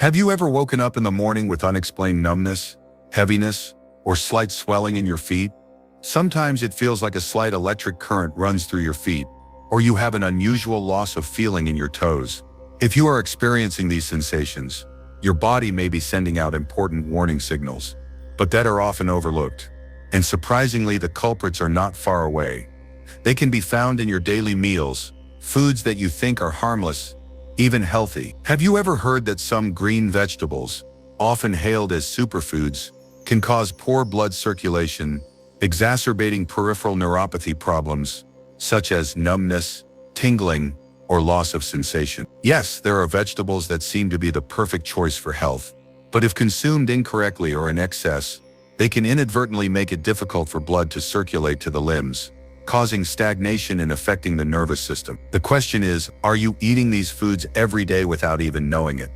Have you ever woken up in the morning with unexplained numbness, heaviness, or slight swelling in your feet? Sometimes it feels like a slight electric current runs through your feet, or you have an unusual loss of feeling in your toes. If you are experiencing these sensations, your body may be sending out important warning signals, but that are often overlooked. And surprisingly, the culprits are not far away. They can be found in your daily meals, foods that you think are harmless, even healthy. Have you ever heard that some green vegetables, often hailed as superfoods, can cause poor blood circulation, exacerbating peripheral neuropathy problems, such as numbness, tingling, or loss of sensation? Yes, there are vegetables that seem to be the perfect choice for health, but if consumed incorrectly or in excess, they can inadvertently make it difficult for blood to circulate to the limbs, causing stagnation and affecting the nervous system. The question is, are you eating these foods every day without even knowing it?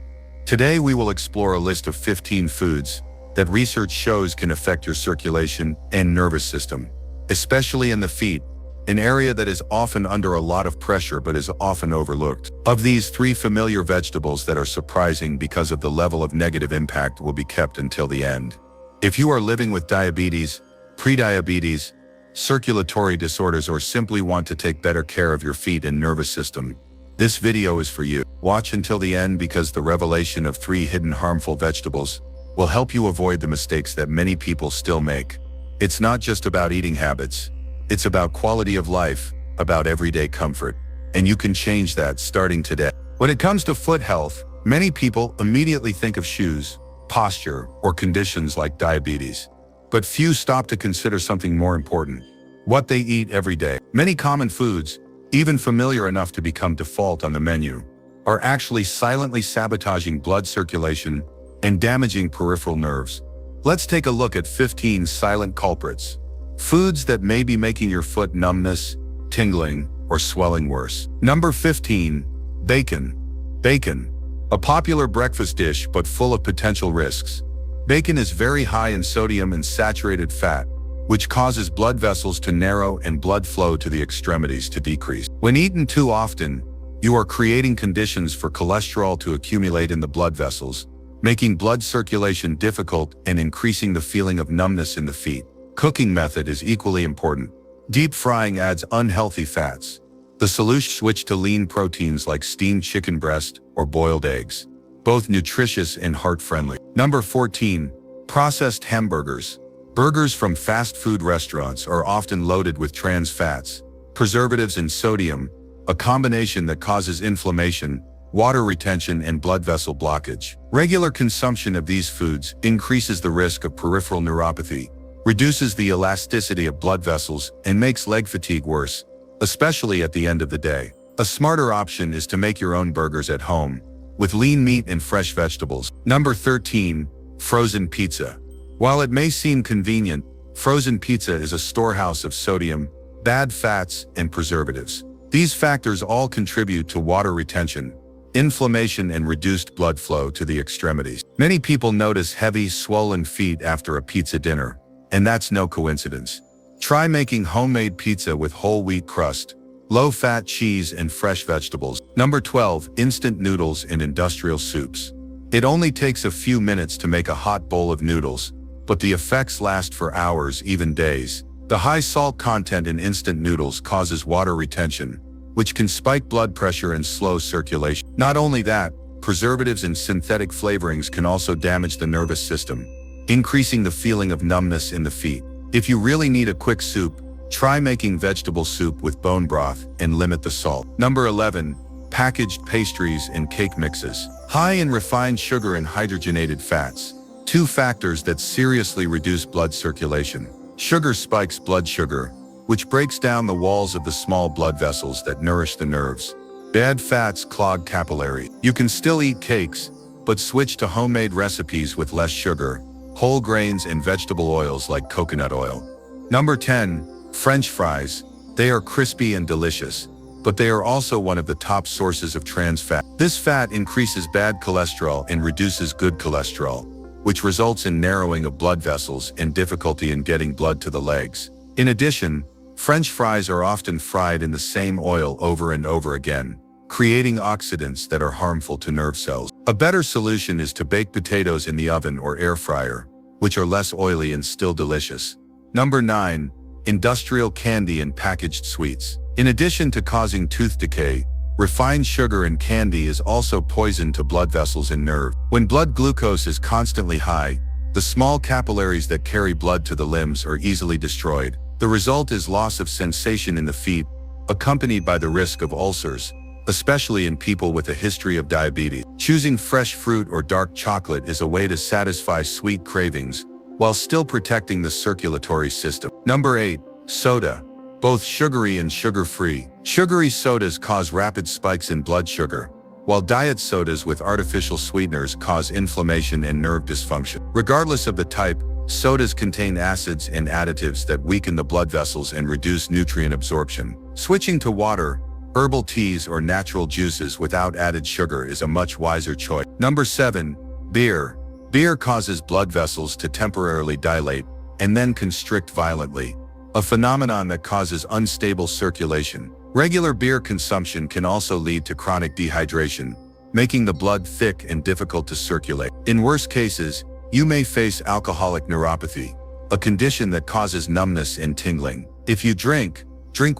Today we will explore a list of 15 foods that research shows can affect your circulation and nervous system, especially in the feet, an area that is often under a lot of pressure but is often overlooked. Of these, 3 familiar vegetables that are surprising because of the level of negative impact will be kept until the end. If you are living with diabetes, prediabetes, circulatory disorders, or simply want to take better care of your feet and nervous system, this video is for you. Watch until the end because the revelation of 3 hidden harmful vegetables will help you avoid the mistakes that many people still make. It's not just about eating habits. It's about quality of life, about everyday comfort, and you can change that starting today. When it comes to foot health, many people immediately think of shoes, posture, or conditions like diabetes. But few stop to consider something more important: what they eat every day. Many common foods, even familiar enough to become default on the menu, are actually silently sabotaging blood circulation and damaging peripheral nerves. Let's take a look at 15 silent culprits. Foods that may be making your foot numbness, tingling, or swelling worse. Number 15. Bacon. Bacon. A popular breakfast dish but full of potential risks. Bacon is very high in sodium and saturated fat, which causes blood vessels to narrow and blood flow to the extremities to decrease. When eaten too often, you are creating conditions for cholesterol to accumulate in the blood vessels, making blood circulation difficult and increasing the feeling of numbness in the feet. Cooking method is equally important. Deep frying adds unhealthy fats. The solution: switch to lean proteins like steamed chicken breast or boiled eggs, both nutritious and heart-friendly. Number 14. Processed hamburgers. Burgers from fast food restaurants are often loaded with trans fats, preservatives, and sodium, a combination that causes inflammation, water retention, and blood vessel blockage. Regular consumption of these foods increases the risk of peripheral neuropathy, reduces the elasticity of blood vessels, and makes leg fatigue worse, especially at the end of the day. A smarter option is to make your own burgers at home, with lean meat and fresh vegetables. Number 13. Frozen pizza. While it may seem convenient, frozen pizza is a storehouse of sodium, bad fats, and preservatives. These factors all contribute to water retention, inflammation, and reduced blood flow to the extremities. Many people notice heavy, swollen feet after a pizza dinner, and that's no coincidence. Try making homemade pizza with whole wheat crust, low-fat cheese, and fresh vegetables. Number 12. Instant noodles and industrial soups. It only takes a few minutes to make a hot bowl of noodles, but the effects last for hours, even days. The high salt content in instant noodles causes water retention, which can spike blood pressure and slow circulation. Not only that, preservatives and synthetic flavorings can also damage the nervous system, increasing the feeling of numbness in the feet. If you really need a quick soup, try making vegetable soup with bone broth and limit the salt. Number 11. Packaged pastries and cake mixes. High in refined sugar and hydrogenated fats, 2 factors that seriously reduce blood circulation. Sugar spikes blood sugar, which breaks down the walls of the small blood vessels that nourish the nerves. Bad fats clog capillaries. You can still eat cakes, but switch to homemade recipes with less sugar, whole grains, and vegetable oils like coconut oil. Number 10. French fries. They are crispy and delicious, but they are also one of the top sources of trans fat. This fat increases bad cholesterol and reduces good cholesterol, which results in narrowing of blood vessels and difficulty in getting blood to the legs. In addition, French fries are often fried in the same oil over and over again, creating oxidants that are harmful to nerve cells. A better solution is to bake potatoes in the oven or air fryer, which are less oily and still delicious. Number 9. Industrial candy and packaged sweets. In addition to causing tooth decay, refined sugar and candy is also poison to blood vessels and nerves. When blood glucose is constantly high, the small capillaries that carry blood to the limbs are easily destroyed. The result is loss of sensation in the feet, accompanied by the risk of ulcers, especially in people with a history of diabetes. Choosing fresh fruit or dark chocolate is a way to satisfy sweet cravings while still protecting the circulatory system. Number 8. Soda. Both sugary and sugar-free. Sugary sodas cause rapid spikes in blood sugar, while diet sodas with artificial sweeteners cause inflammation and nerve dysfunction. Regardless of the type, sodas contain acids and additives that weaken the blood vessels and reduce nutrient absorption. Switching to water, herbal teas or natural juices without added sugar is a much wiser choice. Number 7. Beer. Beer causes blood vessels to temporarily dilate and then constrict violently, a phenomenon that causes unstable circulation. Regular beer consumption can also lead to chronic dehydration, making the blood thick and difficult to circulate. In worst cases, you may face alcoholic neuropathy, a condition that causes numbness and tingling. If you drink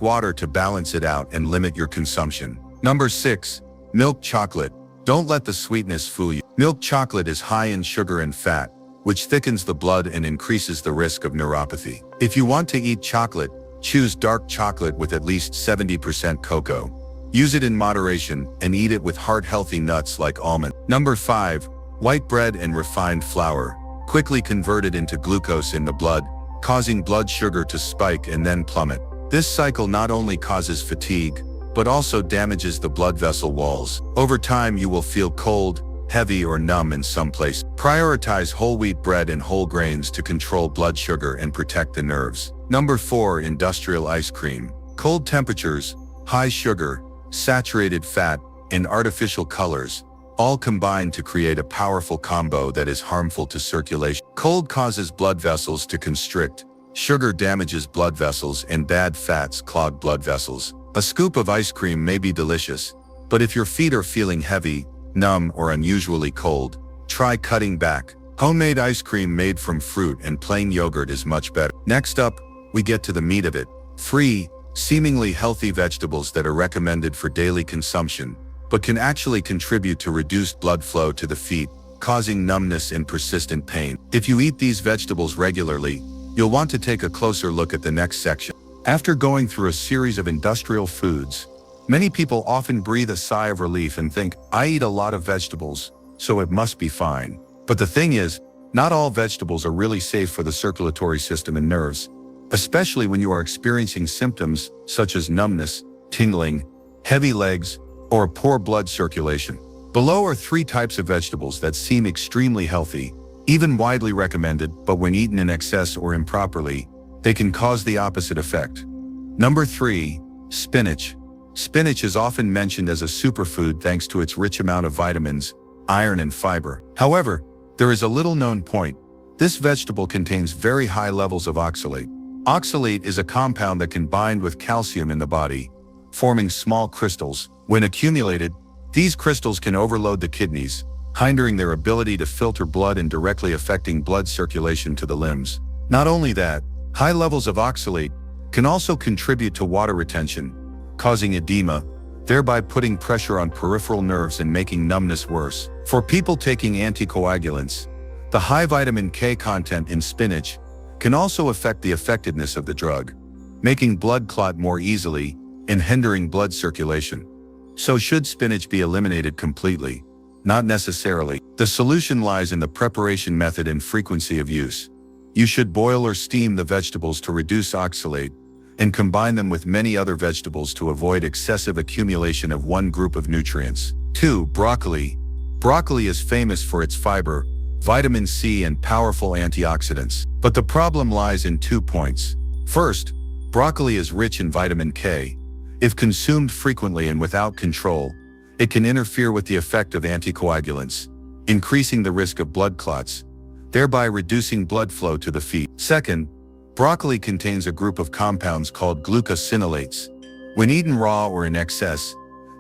water to balance it out and limit your consumption. Number 6. Milk chocolate. Don't let the sweetness fool you. Milk chocolate is high in sugar and fat, which thickens the blood and increases the risk of neuropathy. If you want to eat chocolate, choose dark chocolate with at least 70% cocoa. Use it in moderation and eat it with heart-healthy nuts like almond. Number 5. White bread and refined flour, quickly converted into glucose in the blood, causing blood sugar to spike and then plummet. This cycle not only causes fatigue, but also damages the blood vessel walls. Over time, you will feel cold, heavy, or numb in some places. Prioritize whole wheat bread and whole grains to control blood sugar and protect the nerves. Number 4. Industrial ice cream. Cold temperatures, high sugar, saturated fat, and artificial colors all combine to create a powerful combo that is harmful to circulation. Cold causes blood vessels to constrict, sugar damages blood vessels, and bad fats clog blood vessels. A scoop of ice cream may be delicious, but if your feet are feeling heavy, numb, or unusually cold, try cutting back. Homemade ice cream made from fruit and plain yogurt is much better. Next up, we get to the meat of it. 3. Seemingly healthy vegetables that are recommended for daily consumption, but can actually contribute to reduced blood flow to the feet, causing numbness and persistent pain. If you eat these vegetables regularly, you'll want to take a closer look at the next section. After going through a series of industrial foods, many people often breathe a sigh of relief and think, I eat a lot of vegetables, so it must be fine. But the thing is, not all vegetables are really safe for the circulatory system and nerves, especially when you are experiencing symptoms such as numbness, tingling, heavy legs, or poor blood circulation. Below are 3 types of vegetables that seem extremely healthy, even widely recommended, but when eaten in excess or improperly, they can cause the opposite effect. Number 3. Spinach. Spinach is often mentioned as a superfood thanks to its rich amount of vitamins, iron, and fiber. However, there is a little-known point. This vegetable contains very high levels of oxalate. Oxalate is a compound that can bind with calcium in the body, forming small crystals. When accumulated, these crystals can overload the kidneys, hindering their ability to filter blood and directly affecting blood circulation to the limbs. Not only that, high levels of oxalate can also contribute to water retention, causing edema, thereby putting pressure on peripheral nerves and making numbness worse. For people taking anticoagulants, the high vitamin K content in spinach can also affect the effectiveness of the drug, making blood clot more easily and hindering blood circulation. So should spinach be eliminated completely? Not necessarily. The solution lies in the preparation method and frequency of use. You should boil or steam the vegetables to reduce oxalate and combine them with many other vegetables to avoid excessive accumulation of one group of nutrients. 2. Broccoli. Broccoli is famous for its fiber, vitamin C, and powerful antioxidants. But the problem lies in 2 points. First, broccoli is rich in vitamin K. If consumed frequently and without control, it can interfere with the effect of anticoagulants, increasing the risk of blood clots, thereby reducing blood flow to the feet. Second, broccoli contains a group of compounds called glucosinolates. When eaten raw or in excess,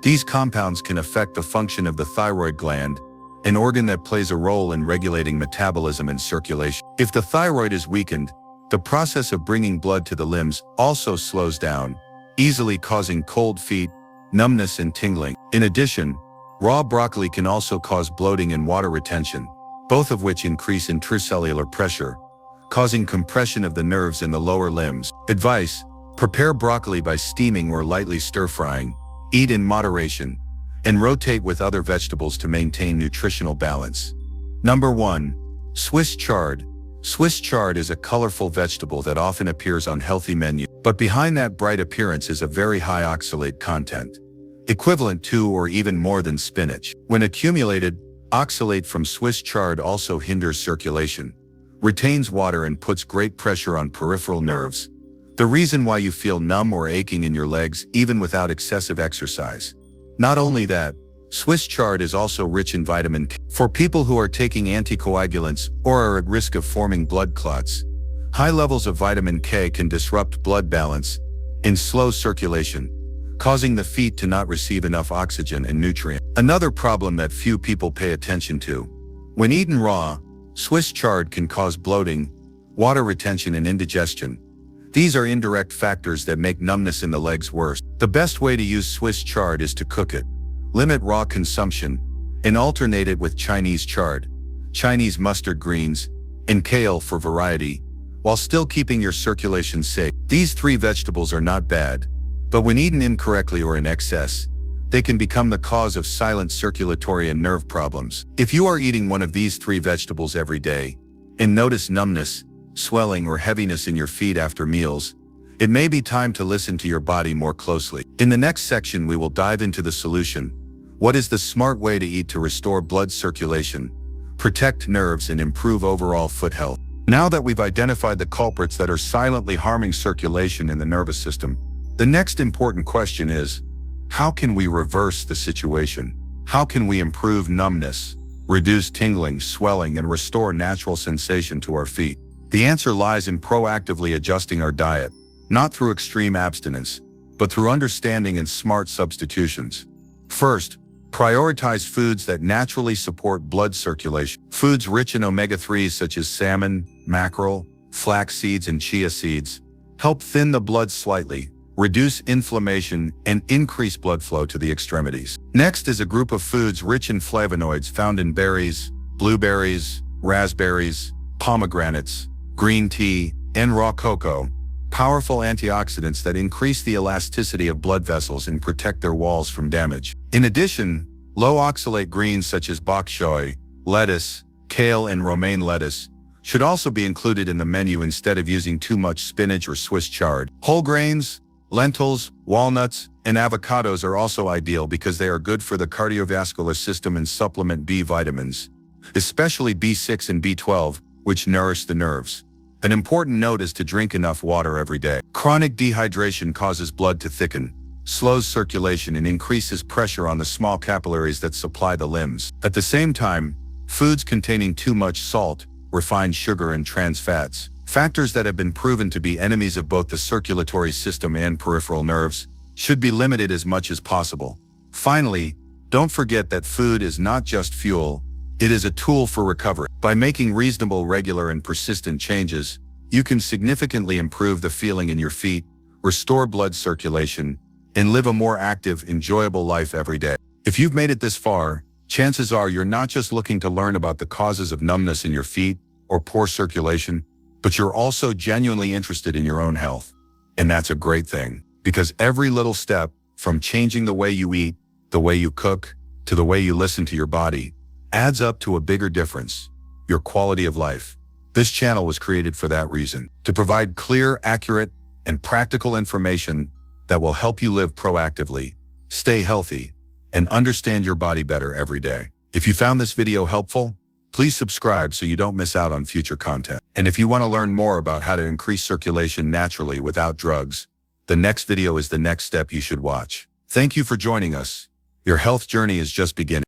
these compounds can affect the function of the thyroid gland, an organ that plays a role in regulating metabolism and circulation. If the thyroid is weakened, the process of bringing blood to the limbs also slows down, easily causing cold feet, numbness and tingling. In addition, raw broccoli can also cause bloating and water retention, both of which increase intracellular pressure, causing compression of the nerves in the lower limbs. Advice: prepare broccoli by steaming or lightly stir-frying, eat in moderation, and rotate with other vegetables to maintain nutritional balance. Number 1. Swiss chard. Swiss chard is a colorful vegetable that often appears on healthy menus, but behind that bright appearance is a very high oxalate content, equivalent to or even more than spinach. When accumulated, oxalate from Swiss chard also hinders circulation, retains water and puts great pressure on peripheral nerves, the reason why you feel numb or aching in your legs even without excessive exercise. Not only that, Swiss chard is also rich in vitamin K. For people who are taking anticoagulants or are at risk of forming blood clots, high levels of vitamin K can disrupt blood balance in slow circulation, causing the feet to not receive enough oxygen and nutrients. Another problem that few people pay attention to: when eaten raw, Swiss chard can cause bloating, water retention and indigestion. These are indirect factors that make numbness in the legs worse. The best way to use Swiss chard is to cook it. Limit raw consumption, and alternate it with Chinese chard, Chinese mustard greens, and kale for variety, while still keeping your circulation safe. These 3 vegetables are not bad, but when eaten incorrectly or in excess, they can become the cause of silent circulatory and nerve problems. If you are eating one of these 3 vegetables every day, and notice numbness, swelling or heaviness in your feet after meals, it may be time to listen to your body more closely. In the next section we will dive into the solution. What is the smart way to eat to restore blood circulation, protect nerves and improve overall foot health? Now that we've identified the culprits that are silently harming circulation in the nervous system, the next important question is, how can we reverse the situation? How can we improve numbness, reduce tingling, swelling, and restore natural sensation to our feet? The answer lies in proactively adjusting our diet, not through extreme abstinence, but through understanding and smart substitutions. First, prioritize foods that naturally support blood circulation. Foods rich in omega-3s such as salmon, mackerel, flax seeds, and chia seeds help thin the blood slightly, reduce inflammation, and increase blood flow to the extremities. Next is a group of foods rich in flavonoids found in berries, blueberries, raspberries, pomegranates, green tea, and raw cocoa, powerful antioxidants that increase the elasticity of blood vessels and protect their walls from damage. In addition, low-oxalate greens such as bok choy, lettuce, kale, and romaine lettuce should also be included in the menu instead of using too much spinach or Swiss chard. Whole grains, lentils, walnuts, and avocados are also ideal because they are good for the cardiovascular system and supplement B vitamins, especially B6 and B12, which nourish the nerves. An important note is to drink enough water every day. Chronic dehydration causes blood to thicken, slows circulation, and increases pressure on the small capillaries that supply the limbs. At the same time, foods containing too much salt, refined sugar, and trans fats, factors that have been proven to be enemies of both the circulatory system and peripheral nerves, should be limited as much as possible. Finally, don't forget that food is not just fuel, it is a tool for recovery. By making reasonable, regular, and persistent changes, you can significantly improve the feeling in your feet, restore blood circulation, and live a more active, enjoyable life every day. If you've made it this far, chances are you're not just looking to learn about the causes of numbness in your feet or poor circulation, but you're also genuinely interested in your own health. And that's a great thing, because every little step, from changing the way you eat, the way you cook, to the way you listen to your body, adds up to a bigger difference: your quality of life. This channel was created for that reason, to provide clear, accurate, and practical information that will help you live proactively, stay healthy, and understand your body better every day. If you found this video helpful, please subscribe so you don't miss out on future content. And if you want to learn more about how to increase circulation naturally without drugs, the next video is the next step you should watch. Thank you for joining us. Your health journey is just beginning.